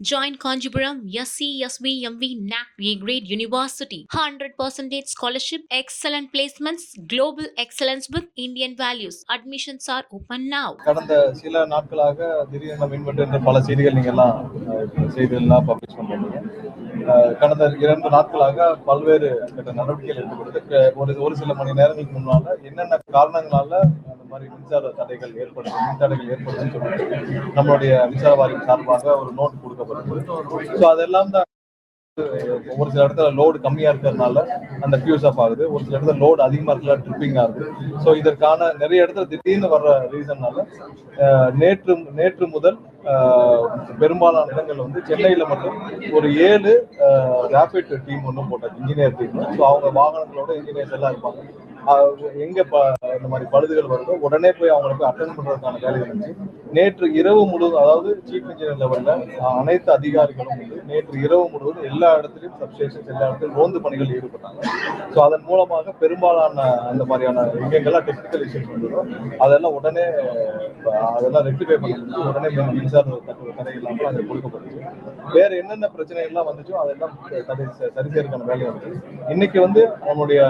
Join Kanjipuram SCSVMV NAC A-Grade University. 100% scholarship, excellent placements, global excellence with Indian values. Admissions are open now. கடந்த சில நாட்களாக திடீரென மின்வெட்டு என்ற பல செய்திகள் நீங்க எல்லாம் செய்திகள்லாம் பப்ளிஷ் பண்ணுறீங்க. கடந்த 2 நாட்களாக பல்வேறு நடவடிக்கைகள் எடுக்கப்பட்டு ஒரு சில மணி நேரங்களுக்கு முன்னால என்னென்ன காரணங்களால அந்த மாதிரி மின்சார தடைகள் ஏற்படுதுன்னு சொல்லிட்டு நம்மளுடைய மின்சார வாரியம் சார்பாக ஒரு நோட் கொடுக்கப்பட்டது. ஸோ அதெல்லாம் தான் ஒரு சில இடத்துல லோடு கம்மியா இருக்கிறதுனால அந்த ஃபியூஸ் ஆஃப் ஆகுது, ஒரு சில இடத்துல லோடு அதிகமா இருக்கிற ட்ரிப்பிங் ஆகுது. ஸோ இதற்கான நிறைய இடத்துல திடீர்னு வர்ற ரீசன்னால நேற்று முதல் பெரும்பாலான இடங்கள் வந்து சென்னையில மட்டும் ஒரு 7 ரேபிட் டீம் ஒன்றும் போட்டாச்சு, இன்ஜினியர் டீம். ஸோ அவங்க வாகனங்களோட இன்ஜினியர்ஸ் எல்லாம் இருப்பாங்க. எங்க இந்த மாதிரி பழுதுகள் வருதோ உடனே போய் அவங்களை போய் அட்டென்ட் பண்றதுக்கான வேலை இருந்துச்சு. நேற்று இரவு முழுவதும், அதாவது சீஃப் இன்ஜினியர் லெவல்ல அனைத்து அதிகாரிகளும் வந்து நேற்று இரவு முழுவதும் எல்லா இடத்துலையும் சப்ஸ்டேஷன்ஸ் எல்லா இடத்துலையும் ரோந்து பணிகள் ஈடுபட்டாங்க. ஸோ அதன் மூலமாக பெரும்பாலான அந்த மாதிரியான எங்கெங்கெல்லாம் டெக்னிக்கல் இஷ்யூஸ் வந்ததோ அதெல்லாம் உடனே ரெக்டிஃபை பண்ணி உடனே மின்சார தடை இல்லாமல் அதை கொடுக்கப்பட்டுச்சு. வேற என்னென்ன பிரச்சனைகள்லாம் வந்துச்சோ அதெல்லாம் சரி செய்யறதுக்கான வேலை வந்துச்சு. இன்னைக்கு வந்து நம்மளுடைய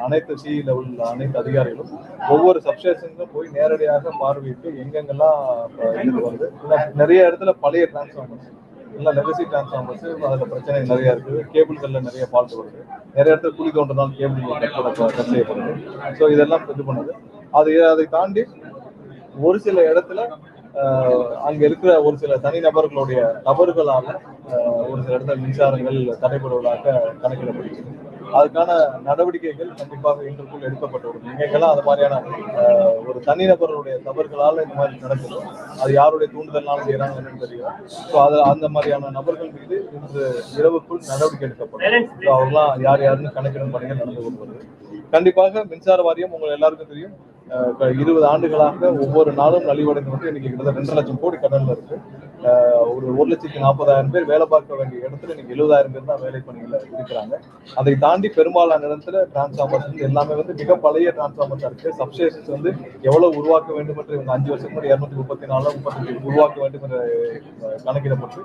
அனைத்து சி லெவல் அனைத்து அதிகாரிகளும் ஒவ்வொரு சப்ஸ்டேஷனுக்கும் போய் நேரடியாக பார்வையிட்டு எங்கெங்கெல்லாம் இது வருது. நிறைய இடத்துல பழைய டிரான்ஸ்ஃபார்மர்ஸ் எல்லாம் லெகசி டிரான்ஸ்ஃபார்மர்ஸ், அதுல பிரச்சனை நிறைய இருக்குது. கேபிள்கள்ல நிறைய ஃபால்ட் வருது. நிறைய இடத்துல குழி தோன்றதால் கேபிள் கட் செய்யப்படுது. ஸோ இதெல்லாம் இது பண்ணுது. அதை தாண்டி ஒரு சில இடத்துல அங்க இருக்கிற ஒரு சில தனிநபர்களுடைய தவறுகளால ஒரு சில இடத்துல மின்சாரங்கள் தடைபடுவதாக கணக்கிடப்படுகிறது. அதுக்கான நடவடிக்கைகள் கண்டிப்பாக இன்றைக்குள் எடுக்கப்பட்டு எங்கெல்லாம் அது மாதிரியான ஒரு தனிநபர்களுடைய தவறுகளால இந்த மாதிரி நடக்குது, அது யாருடைய தூண்டுதல்னாலும் செய்யறாங்க என்னன்னு தெரியல. ஸோ அந்த மாதிரியான நபர்கள் மீது இன்று இரவுக்குள் நடவடிக்கை எடுக்கப்படும். அவங்களாம் யாருன்னு கணக்கிடும் பணிகள் நடந்து கொண்டு வருது. கண்டிப்பாக மின்சார வாரியம் உங்க எல்லாருக்கும் தெரியும், 20 ஆண்டுகளாக ஒவ்வொரு நாளும் நலிவடைந்து வந்து இன்னைக்கு கிட்டத்தட்ட 2 லட்சம் கோடி கடன்ல இருக்கு. ஒரு 1,40,000 பேர் வேலை பார்க்க வேண்டிய இடத்துல இன்னைக்கு 70,000 பேர் தான் வேலை பணியில இருக்கிறாங்க. அதை தாண்டி பெரும்பாலான இடத்துல டிரான்ஸ்ஃபார்மர்ஸ் எல்லாமே வந்து மிக பழைய டிரான்ஸ்ஃபார்மர்ஸ் இருக்கு. சப்ஸ்டேஷன்ஸ் வந்து எவ்வளவு உருவாக்க வேண்டும் என்று இவங்க 5 வருஷத்துக்கு முன்னாடி 234 35 உருவாக்க வேண்டும் என்று கணக்கிடப்பட்டு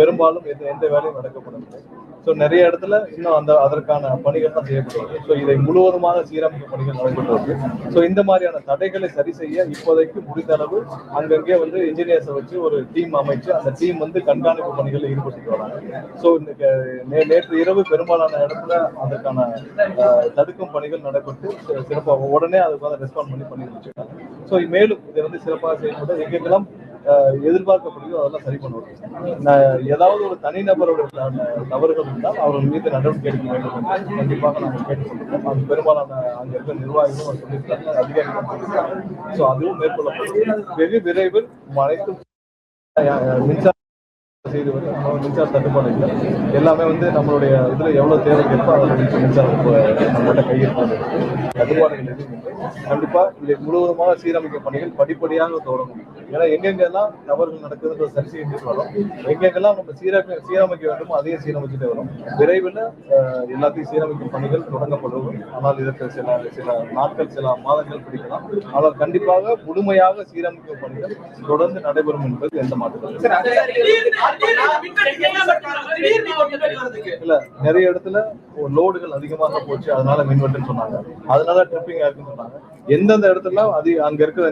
பெரும்பாலும் எந்த வேலையும் நடக்கப்படவில்லை. ஸோ நிறைய இடத்துல இன்னும் அதற்கான பணிகள் தான் செய்யப்படுவது. ஸோ இதை முழுவதுமாக சீரமைப்பு பணிகள் நடைபெற்று வருது. ஸோ இந்த மாதிரியான தடைகளை சரி செய்ய இப்போதைக்கு முடிந்த அளவு அங்கங்கே வந்து இன்ஜினியர்ஸை வச்சு ஒரு டீம் அமைச்சு அந்த டீம் வந்து கண்காணிப்பு பணிகளில் ஈடுபட்டு வராங்க. ஸோ நேற்று இரவு பெரும்பாலான இடத்துல அதற்கான தடுக்கும் பணிகள் நடைபெற்று சிறப்பாக உடனே அதுக்காக ரெஸ்பாண்ட் பண்ணி முடிச்சுட்டாங்க. ஸோ மேலும் இதை வந்து சிறப்பாக செய்யப்பட்ட எங்கெல்லாம் எதிர்பார்க்கப்படுதோ அதெல்லாம் சரி பண்ணுவாங்க. ஏதாவது ஒரு தனிநபருடைய தவறுகள் இருந்தால் அவர்கள் மீது நடவடிக்கை எடுக்க வேண்டும் என்று கண்டிப்பாக நாங்கள் கேட்டுக்கொண்டிருக்கோம். அது பெரும்பாலான அங்க இருக்கிற நிர்வாகிகளும் சொல்லியிருக்காங்க, அதிகாரிகளும் சொல்லியிருக்காங்க. ஸோ அதுவும் மேற்கொள்ளப்படும். வெகு விரைவில் அனைத்து மின்சார செய்து வந்து மின்சார தட்டுப்பாடு இல்லை, எல்லாமே வந்து நம்மளுடைய இதுல எவ்வளவு தேவை இருக்கோ அதோட மின்சாரம் நம்மளோட கையிருப்பது தட்டுப்பாடுகள் எதுவும் இல்லை. கண்டிப்பா இதை முழுவதுமாக சீரமைக்க பணிகள் படிப்படியாக தொடங்கும். ஏன்னா எங்கெங்கெல்லாம் தவறுகள் நடக்குதுன்ற சரி செய்து வரும், எங்கெங்கெல்லாம் நம்ம சீரமைக்க வேண்டுமோ அதையும் சீரமைச்சுட்டே வரும். விரைவில் எல்லாத்தையும் சீரமைக்கும் பணிகள் தொடங்கப்படும். ஆனால் இதற்கு சில நாட்கள் சில மாதங்கள் பிடிக்கலாம். ஆனால் கண்டிப்பாக முழுமையாக சீரமைக்கும் பணிகள் தொடர்ந்து நடைபெறும் என்பது எந்த மாற்றம் இல்ல. நிறைய இடத்துல லோடுகள் அதிகமாக போச்சு, அதனால மின்வெட்டுன்னு சொன்னாங்க, அதனால ட்ரிப்பிங் ஆகுன்னு சொன்னாங்க. எந்தெந்த இடத்துல அங்க இருக்கிற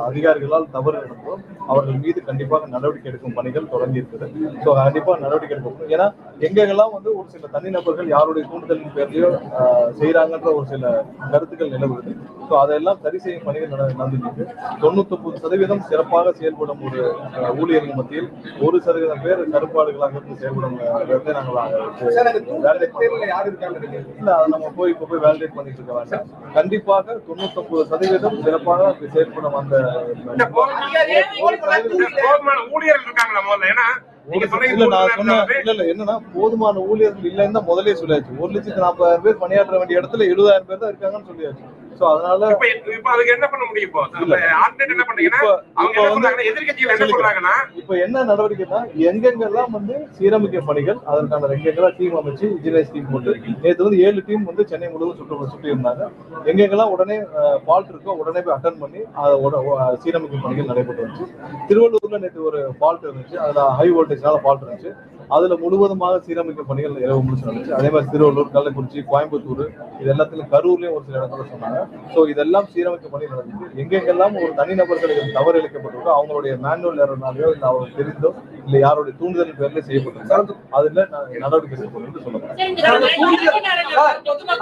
அதிகாரிகளால் தவறு நடந்தோ அவர்கள் மீது கண்டிப்பாக நடவடிக்கை எடுக்கும் பணிகள் தொடங்கி இருக்குது. ஸோ கண்டிப்பா நடவடிக்கை எடுக்கப்படும். ஏன்னா எங்கெல்லாம் வந்து ஒரு சில தனிநபர்கள் யாருடைய தூண்டுதலின் பேர்லயோ செய்யறாங்கன்ற ஒரு சில கருத்துக்கள் நிலவுது. ஸோ அதெல்லாம் சரி செய்யும் பணிகள் நடந்துருக்கு. 99% சிறப்பாக செயல்படும் ஒரு ஊழியர்கள் மத்தியில் 1% பேர் கருப்பாடுகளாக இருந்து செயல்படும் நம்ம போய் வேலிடேட் பண்ணிட்டு இருக்க வேண்டாம். கண்டிப்பாக 99% சிறப்பாக செயல்படும் அந்த ஊழியர்கள் இருக்காங்களா முதல்ல? என்னன்னா போதுமான ஊழியர்கள் இல்லைன்னு தான் முதலே சொல்லியாச்சு. 1,40,000 பேர் பணியாற்ற வேண்டிய இடத்துல 70,000 பேர் தான் இருக்காங்கன்னு சொல்லியாச்சு. சோ அதனால இப்ப அதுக்கு என்ன பண்ண முடியும்? இப்போ ஆல்டர்னேட் என்ன பண்றீங்கன்னா அவங்க என்ன பண்றாங்கன்னா எதிர்க்கட்சிகள் என்ன சொல்றாங்கன்னா இப்ப என்ன நடவடிக்கைன்னா எங்கெங்கெல்லாம் வந்து சீரமைக்க பணிகள் அதற்கான எங்கெங்கெல்லாம் டீம் அமைச்சு இன்ஜினியர்ஸ் டீம் போட்டு நேற்று வந்து 7 டீம் வந்து சென்னை முழுவதும் சுற்றி இருந்தாங்க. எங்கெங்கெல்லாம் உடனே ஃபால்ட் இருக்கோ உடனே போய் அட்டன் பண்ணி சீரமைக்கும் பணிகள் நடைபெற்று வந்துச்சு. திருவள்ளூர்ல நேற்று ஒரு ஃபால்ட் இருந்துச்சு, அதுல ஹை வோல்டேஜ்னால ஃபால்ட் இருந்துச்சு. அதுல முழுவதுமாக சீரமைக்கும் பணிகள் இரவு முழுச்சு நடந்துச்சு. அதே மாதிரி திருவள்ளூர், கள்ளக்குறிச்சி, கோயம்புத்தூர் இது எல்லாத்துலயும் கரூர்லயும் ஒரு சில இடத்துல சொன்னாங்க. சோ இதெல்லாம் சீரமைக்கும் பணி நடந்துச்சு. எங்கெங்கெல்லாம் ஒரு தனிநபர்களுக்கு தவறு இழைக்கப்பட்டிருக்கோ அவங்களுடைய மேனுவல் எரர்னாலயோ இல்ல அவங்க தெரிந்தோ இல்ல யாருடைய தூண்டுதல் பேர்ல செய்யப்பட்டிருக்கோ அதுல நடவடிக்கை எடுக்கப்படும் சொல்லலாம்.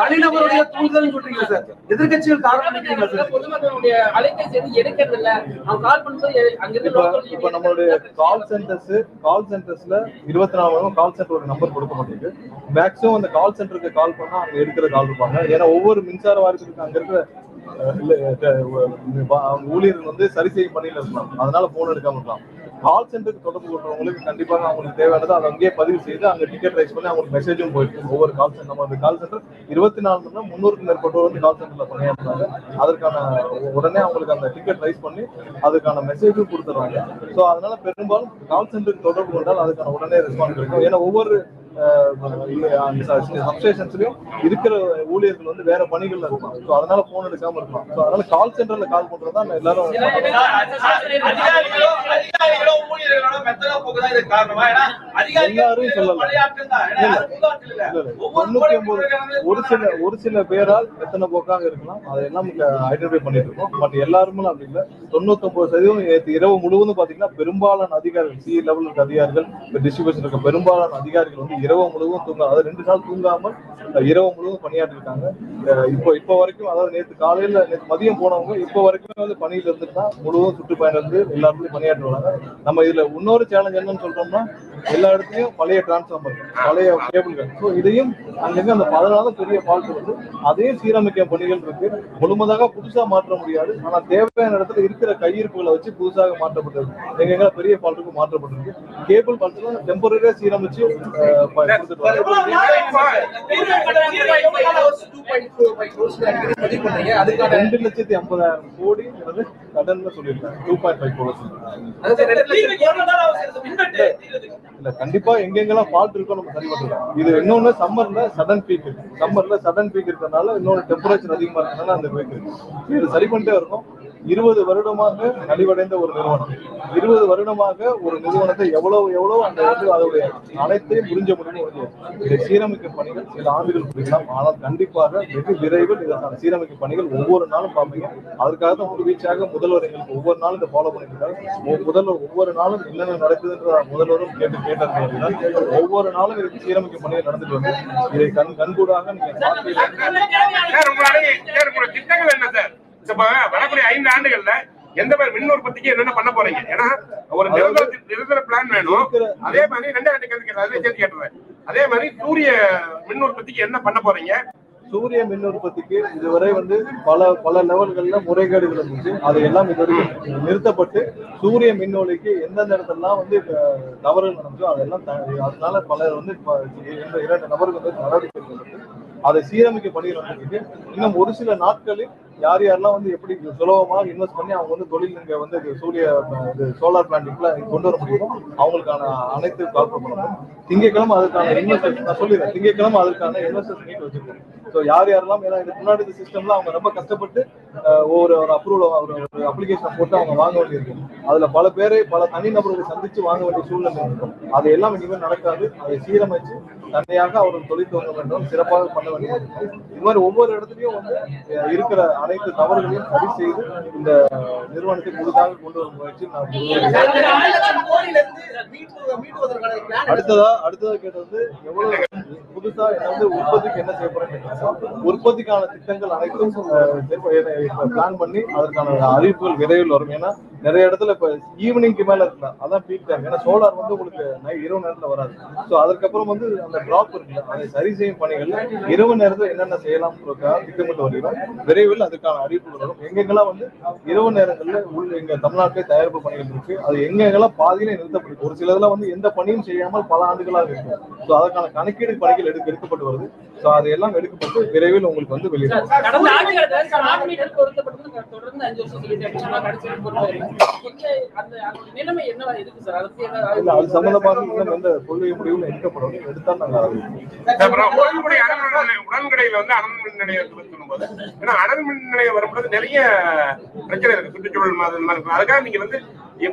தனிநபருடைய தூண்டுதல் சொல்றீங்க சார், எதிர்கட்சிகள் காரணம் நினைக்கிறீங்களா சார்? பொதுமக்களுடைய அலைபேசி எது எடுக்கிறது இல்ல, அவங்க கால் பண்ணும்போது அங்கிருந்து இப்ப நம்மளுடைய கால் சென்டர்ஸ்ல 24 மணி நேரம் கால் சென்டர் ஒரு நம்பர் கொடுக்க மாட்டேங்குது. மேக்ஸிமம் அந்த கால் சென்டருக்கு கால் பண்ணா அங்க எடுக்கிற கால் இருப்பாங்க. ஏன்னா ஒவ்வொரு மின்சார வாரியத்துக்கு அங்க இருக்கிற ஊழியர்கள் வந்து சரி செய்யும் பணியில இருக்கலாம், அதனால போன் எடுக்காம இருக்கலாம். கால் சென்டருக்கு தொடர்பு கொள்றவங்களுக்கு கண்டிப்பாக அவங்களுக்கு தேவையானது அதை அங்கேயே பதிவு செய்து அங்க டிக்கெட் ரைஸ் பண்ணி அவங்களுக்கு மெசேஜும் போயிருக்கு. ஒவ்வொரு கால் சென்டர் நம்ம அந்த கால் சென்டர் 24 மணி நேரம் 300க்கும் மேற்பட்டோர் வந்து கால் சென்டர்ல பணியாற்றுறாங்க. அதற்கான உடனே அவங்களுக்கு அந்த டிக்கெட் ரைஸ் பண்ணி அதுக்கான மெசேஜும் கொடுத்துறாங்க. ஸோ அதனால பெரும்பாலும் கால் சென்டருக்கு தொடர்பு கொண்டால் அதுக்கான உடனே ரெஸ்பான்ஸ் கிடைக்கும். ஏன்னா ஒவ்வொரு சப்ஸ்டேஷன்ஸ்லயும் இருக்கிற ஊழியர்கள் வந்து வேற பணிகள்ல இருப்பாங்க. ஸோ அதனால போன் எடுக்காம இருக்கலாம். ஸோ அதனால கால் சென்டர்ல கால் பண்றதா எல்லாரும் எல்லாரும் சொல்லலாம். 99 ஒரு சில பேரால் எத்தனை போக்காக இருக்கலாம், அதெல்லாம் ஐடென்டிஃபை பண்ணிட்டு இருக்கோம். பட் எல்லாருமே அப்படி இல்லை. 99% இரவு முழுவதும் பாத்தீங்கன்னா பெரும்பாலான அதிகாரிகள் சி லெவல் இருக்க அதிகாரிகள் டிஸ்ட்ரிபியூஷன் இருக்க பெரும்பாலான அதிகாரிகள் வந்து இரவு முழுவதும் தூங்காம, அதாவது 2 நாள் தூங்காமல் இரவு முழுவதும் பணியாற்றி இருக்காங்க. இப்போ வரைக்கும், அதாவது நேற்று மதியம் போனவங்க இப்போ வரைக்கும் வந்து பணியில இருந்துட்டு தான் முழுவதும் சுற்றுப்பயணம் இருந்து எல்லாருமே பணியாற்றி வராங்க. நம்ம இதுல இன்னொரு சேலஞ்ச் என்னன்னு சொல்றோம்னா எல்லா இடத்துலயும் பழைய டிரான்ஸ்ஃபார்மர், பழைய கேபிள்கள், ஸோ இதையும் அங்கங்க அந்த 14 பெரிய ஃபால்ட் வந்து அதையும் சீரமைக்க பணிகள் இருக்கு. முழுமதாக புதுசா மாற்ற முடியாது, ஆனா தேவையான இடத்துல இருக்கிற கையிருப்புகளை வச்சு புதுசாக மாற்றப்பட்டது. எங்க பெரிய ஃபால்ட்டுக்கு மாற்றப்பட்டிருக்கு. கேபிள் ஃபால்ட்ல டெம்பரரியா சீரமைச்சு 2,50,000 கோடி கடன்ல சொல்லியிருக்காங்க. 2.5 இல்ல, கண்டிப்பா எங்கெங்கெல்லாம் ஃபால்ட் இருக்கோ நம்ம சரி பண்ணிடலாம். இது இன்னொன்னு சம்மர்ல சடன் பீக் இருக்கறதுனால இன்னொரு டெம்பரேச்சர் அதிகமா இருக்கனால அந்த பீக் இருக்கு. இது சரி பண்ணிட்டே இருக்கும். 20 வருடமாக நலிவடைந்த ஒரு நிறுவனம், 20 வருடமாக ஒரு நிறுவனத்தை எவ்வளவு அந்த அதோடைய அனைத்தையும் முடிஞ்ச முடியும் இதை சீரமைக்கும் பணிகள் சில ஆண்டுகள் பிடிக்கலாம். ஆனால் கண்டிப்பாக வெகு விரைவில் இதற்கான சீரமைக்கும் பணிகள் ஒவ்வொரு நாளும் பார்ப்பீங்க. அதற்காக தான் முழுவீச்சாக முதல்வர் எங்களுக்கு ஒவ்வொரு நாளும் இதை ஃபாலோ பண்ணிருக்காரு. முதல்வர் ஒவ்வொரு நாளும் என்னென்ன நடக்குதுன்ற முதல்வரும் கேட்டது ஒவ்வொரு நாளும் இதுக்கு சீரமைக்கும் பணிகள் நடந்துட்டு வந்து இதை கண்கூடாக நீங்க திட்டங்கள் என்ன சார்? வரக்கூடிய 5 ஆண்டுகள்ல எந்த மாதிரி மின் உற்பத்திக்கு என்னென்ன பண்ண போறீங்க? ஏன்னா ஒரு நிரந்தர பிளான் வேணும். அதே மாதிரி 2 கேள்வி கேட்டுறேன். அதே மாதிரி சூரிய மின் உற்பத்திக்கு என்ன பண்ண போறீங்க? சூரிய மின் உற்பத்திக்கு இதுவரை வந்து பல லெவல்கள்ல முறைகேடுகள் இருந்துச்சு. அது எல்லாம் இதுவரைக்கும் நிறுத்தப்பட்டு சூரிய மின்னொலிக்கு எந்தெந்த இடத்துலாம் வந்து தவறுகள் நடந்துச்சோ அதெல்லாம் அதனால பலர் வந்து 2 நபர்கள் வந்து நடவடிக்கை எடுக்கப்பட்டு அதை சீரமைக்க பணிகள் வந்துருக்கு. இன்னும் ஒரு சில நாட்களில் யாரெல்லாம் வந்து எப்படி சுலபமாக இன்வெஸ்ட் பண்ணி அவங்க வந்து தொழில் இங்க வந்து சோலார் பிளான்ட்ல கொண்டு வர முடியும் அவங்களுக்கான அனைத்து கால்புரம் பண்ணணும். திங்கட்கிழமை அதுக்கான இன்வெஸ்டர்ஸ் நான் சொல்லிடுறேன். திங்கட்கிழமை அதுக்கான இன்வெஸ்டர்ஸ் மீட் வச்சிருக்கோம். ஸோ யாரெல்லாம் ஏன்னா இதுக்கு முன்னாடி இந்த சிஸ்டம்ல அவங்க ரொம்ப கஷ்டப்பட்டு ஒரு அப்ரூவல் ஒரு அப்ளிகேஷன் போட்டு அவங்க வாங்க வேண்டியிருக்கு. அதுல பல தனிநபர்களை சந்திச்சு வாங்க வேண்டிய சூழ்நிலை இருக்கும். அது எல்லாம் இனிமேல் நடக்காது. அதை சீரமைச்சு தன்னையாக அவர்கள் தொழில் துவங்க வேண்டும், சிறப்பாக பண்ண வேண்டியது. இது மாதிரி ஒவ்வொரு இடத்துலயும் வந்து இருக்கிற அனைத்து தவறுகளையும் சரி செய்து இந்த நிறுவனத்தை முழுதாக கொண்டு வரும் முயற்சி அடுத்ததா கேட்டது எவ்வளவு புதுசா என்ன வந்து உற்பத்திக்கு என்ன செய்ய போறேன்னு உற்பத்திக்கான திட்டங்கள் அனைத்தும் பிளான் பண்ணி அதற்கான அறிவிப்புகள் விரைவில் வரும். ஏன்னா நிறைய இடத்துல இப்ப ஈவினிங்க்கு மேல இருக்கலாம், அதான் பீக் டைம். ஏன்னா சோலார் வந்து உங்களுக்கு இரவு நேரத்துல வராது. ஸோ அதுக்கப்புறம் வந்து அந்த டிராப் இருக்குல்ல, அதை சரி செய்யும் பணிகள்ல இரவு நேரத்துல என்னென்ன செய்யலாம் திட்டமிட்டு வருகிறோம். விரைவில் அதுக்கான அறிவிப்புகள் வரும். எங்கெங்கெல்லாம் வந்து இரவு நேரங்கள்ல எங்க தமிழ்நாட்டிலே தயாரிப்பு பணிகள் இருக்கு, அது எங்கெங்கெல்லாம் பாதியிலே நிறுத்தப்படுது. ஒரு சிலதெல்லாம் வந்து எந்த பணியும் செய்யாமல் பல ஆண்டுகளாக இருக்கு. ஸோ அதற்கான கணக்கீடு பணிகள் எடுக்கப்பட்டு வருது. ஸோ அதையெல்லாம் எடுக்கப்பட்டு விரைவில் உங்களுக்கு வந்து வெளியிடும். கடந்த ஆட்சிகள ஸ்மார்ட் மீட்டர் பொருத்தப்பட்டது தொடர்ந்து 5 வருஷம் சொல்லிட்டாங்க. கடைசி நிலைமை என்ன இருக்கு சார்? அது சம்பந்தமாக இன்னும் எந்த கொள்கை முடிவுல எடுக்கப்படும், எடுத்தால் நாங்கள் உடன்கடையில வந்து அனல் மின் நிலையம் சொல்லும்போது, ஏன்னா அனல் மின் நிலையம் வரும்போது நிறைய பிரச்சனை இருக்கு, சுற்றுச்சூழல் மாதிரி. அதுக்காக நீங்க வந்து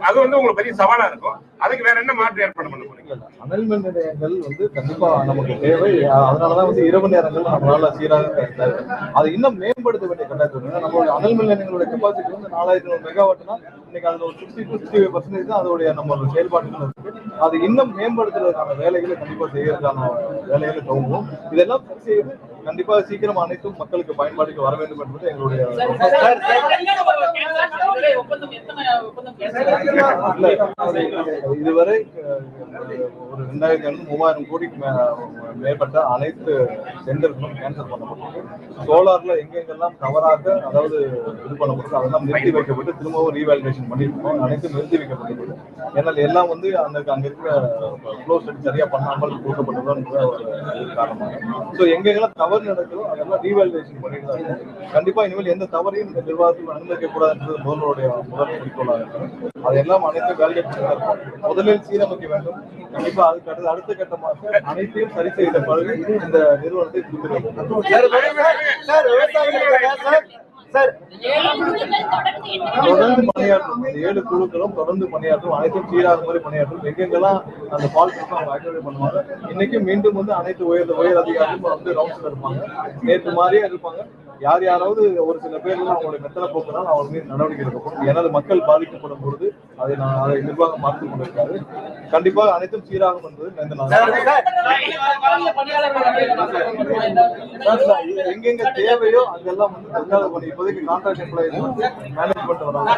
அது வந்து உங்களுக்கு பெரிய சவாலா இருக்கும். அதுக்கு வேற என்ன மாற்று ஏற்பாடு பண்ண போறீங்க? அனல் மின் நிலையங்கள் வந்து கண்டிப்பா நமக்கு தேவை. அதனாலதான் வந்து இரவு நேரங்கள் நம்மளால சீராக அதை இன்னும் மேம்படுத்த வேண்டிய கட்டாயத்தில். நம்மளுடைய அனல் மின் நிலையங்களுடைய கெப்பாசிட்டி வந்து 4000 மெகாவாட்னா இன்னைக்கு அதுல ஒரு 60-65% தான் அதோடைய நம்மளோட செயல்பாடுகள் இருக்கு. அது இன்னும் மேம்படுத்துறதுக்கான வேலைகளை கண்டிப்பா செய்யறதுக்கான வேலைகளை துவங்குவோம். இதெல்லாம் சரி செய்து கண்டிப்பா சீக்கிரம் அனைத்தும் மக்களுக்கு பயன்பாட்டுக்கு வர வேண்டும் என்பது எங்களுடைய இதுவரை ஒரு 2500-3000 கோடிக்கு மேற்பட்ட அனைத்து டெண்டர்களும் கேன்சல் பண்ணப்பட்டது. சோலார்ல எங்கெங்கெல்லாம் தவறாக அதாவது இது பண்ணப்பட்டது அதெல்லாம் நிறுத்தி வைக்கப்பட்டு திரும்பவும் ரீவேல்யூவேஷன் பண்ணிருக்கோம். அனைத்தும் நிறுத்தி வைக்கப்பட்டது. ஏன்னால் எல்லாம் வந்து அங்க இருக்கிற ஃப்ளோ ஸ்டடி சரியா பண்ணாமல் கொடுக்கப்பட்டதுன்ற ஒரு காரணமாக. ஸோ எங்கெங்கெல்லாம் தவறு நடக்குதோ அதெல்லாம் ரீவேல்யூவேஷன் பண்ணிட்டு தான் இருக்கும். கண்டிப்பா இனிமேல் எந்த தவறையும் இந்த நிர்வாகத்தில் அனுமதிக்க கூடாதுன்றது முதல்வருடைய முதல் குறிக்கோளாக இருக்கும். அதெல்லாம் அனைத்தும் வேல்யூட் பண்ணிருக்கோம். முதலில் சீரமைக்க வேண்டும். கண்டிப்பா அதுக்கு அடுத்த கட்டமாக அனைத்தையும் சரி செய்த பிறகு இந்த நிறுவனத்தை தொடர்ந்து பணியாற்றும் 7 குழுக்களும் தொடர்ந்து பணியாற்றும், அனைத்தும் சீராக மாதிரி பணியாற்றும். எங்கெங்கெல்லாம் அந்த ஃபால்ட் இருக்கும் அவங்க ஆக்டிவேட் பண்ணுவாங்க. இன்னைக்கும் மீண்டும் வந்து அனைத்து உயர் அதிகாரிகளும் வந்து ரவுண்ட்ஸ்ல இருப்பாங்க. நேற்று மாதிரியே இருப்பாங்க. யாராவது ஒரு சில பேர் அவங்களுடைய மெத்தனை போக்குனால் அவங்க மீது நடவடிக்கை எடுக்கப்படும். ஏன்னா மக்கள் பாதிக்கப்படும் பொழுது அதை நிர்வாகம் பார்த்துக் கொண்டிருக்காரு. கண்டிப்பாக அனைத்தும் சீராகும் என்பது எங்கெங்க தேவையோ அங்கெல்லாம் வந்து தற்காலிக பணி இப்போதைக்கு கான்ட்ராக்ட் எம்ப்ளாயிஸ் மேனேஜ்மெண்ட் வராங்க.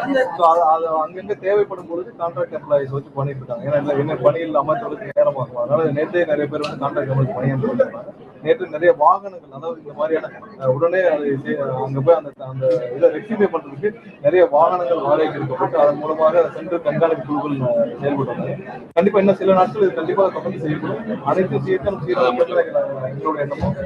அங்கங்க தேவைப்படும் பொழுது கான்ட்ராக்ட் எம்ப்ளாயிஸ் வச்சு பண்ணிட்டு இருக்காங்க. ஏன்னா என்ன பணியில் அமைச்சர்களுக்கு நேரமாக இருக்கும். அதனால நேற்றே நிறைய பேர் வந்து கான்ட்ராக்ட் எம்ப்ளாயிஸ் பணியாற்றி இருக்காங்க. நேற்று நிறைய வாகனங்கள் அதாவது இந்த மாதிரியான உடனே அங்க போய் அந்த இதை ரெக்டிஃபை பண்றதுக்கு நிறைய வாகனங்கள் வாடகைக்கு எடுக்கப்பட்டு அதன் மூலமாக சென்று கண்காணிப்பு குழுக்கள் செயல்படுறாங்க. கண்டிப்பா இன்னும் சில நாட்கள் இது கண்டிப்பாக தொடர்ந்து செய்யப்படும். அனைத்து சீர்திருத்தம் சீராக எங்களுடைய எண்ணமும்